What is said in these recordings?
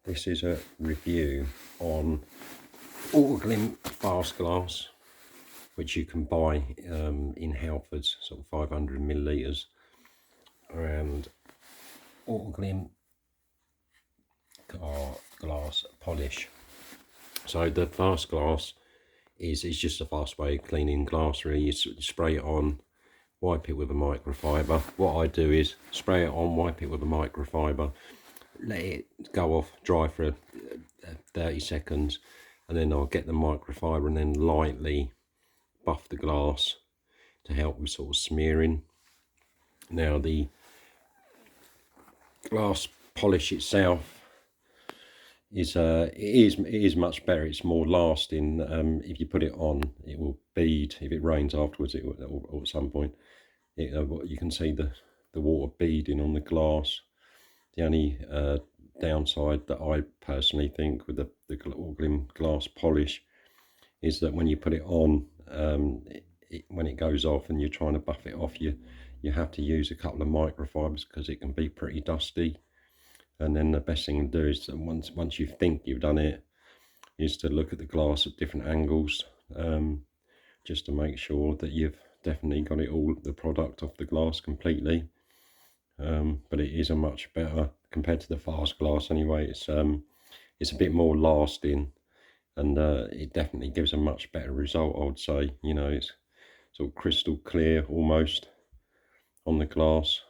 This is a review on Autoglym fast glass, which you can buy in Halfords, sort of 500 millilitres, and Autoglym glass polish. So the fast glass is just a fast way of cleaning glass, really. You spray it on, wipe it with a microfiber. What I do is spray it on, wipe it with a microfiber, let it go off dry for 30 seconds, and then I'll get the microfiber and then lightly buff the glass to help with sort of smearing. Now the glass polish itself is it is much better. It's more lasting. If you put it on, it will bead. If it rains afterwards, it will, or at some point, you can see the water beading on the glass. The only downside that I personally think with the Autoglym glass polish is that when you put it on, when it goes off and you're trying to buff it off, you have to use a couple of microfibers because it can be pretty dusty. And then the best thing to do is that once you think you've done it, is to look at the glass at different angles, just to make sure that you've definitely got it all, the product off the glass completely. But it is a much better, compared to the fast glass anyway, it's a bit more lasting, and it definitely gives a much better result, I would say. You know, it's sort of crystal clear almost on the glass.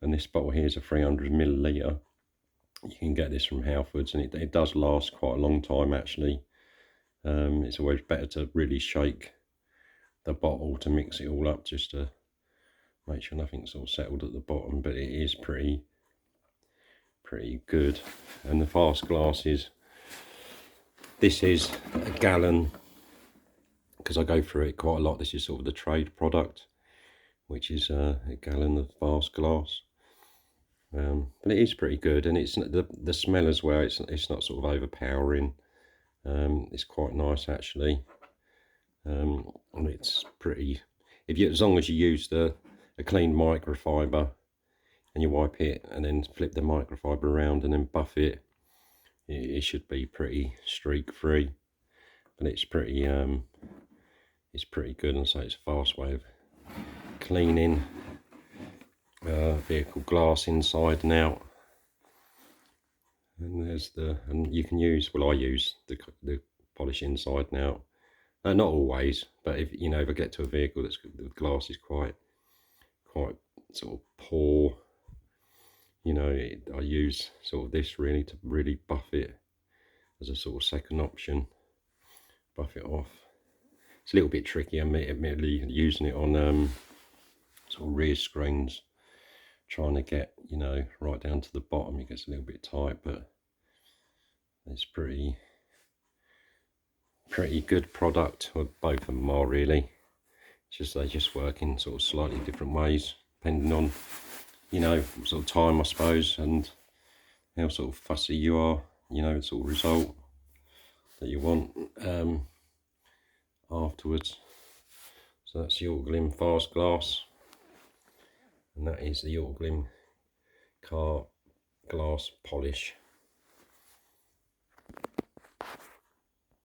And this bottle here is a 300 millilitre. You can get this from Halfords, and it does last quite a long time actually. It's always better to really shake the bottle to mix it all up, just to make sure nothing's all settled at the bottom, but it is pretty good. And the fast glass this is a gallon, because I go through it quite a lot. This is sort of the trade product, which is a gallon of fast glass. But it is pretty good, and it's the smell as well. It's not sort of overpowering. It's quite nice actually, and it's pretty. As long as you use a clean microfiber and you wipe it and then flip the microfiber around and then buff it, it should be pretty streak free. But it's pretty good, and so it's a fast way of cleaning vehicle glass inside and out. And there's and you can use, well, I use the polish inside and out. Not always, but if I get to a vehicle the glass is quite sort of poor, I use sort of this really to really buff it as a sort of second option, buff it off. It's a little bit tricky, admittedly, using it on sort of rear screens, trying to get right down to the bottom. It gets a little bit tight, but it's pretty good product. Well, both of them are really. It's just they just work in sort of slightly different ways, depending on sort of time, I suppose, and how sort of fussy you are, the sort of result that you want afterwards. So that's the Autoglym fast glass, and that is the Autoglym car glass polish.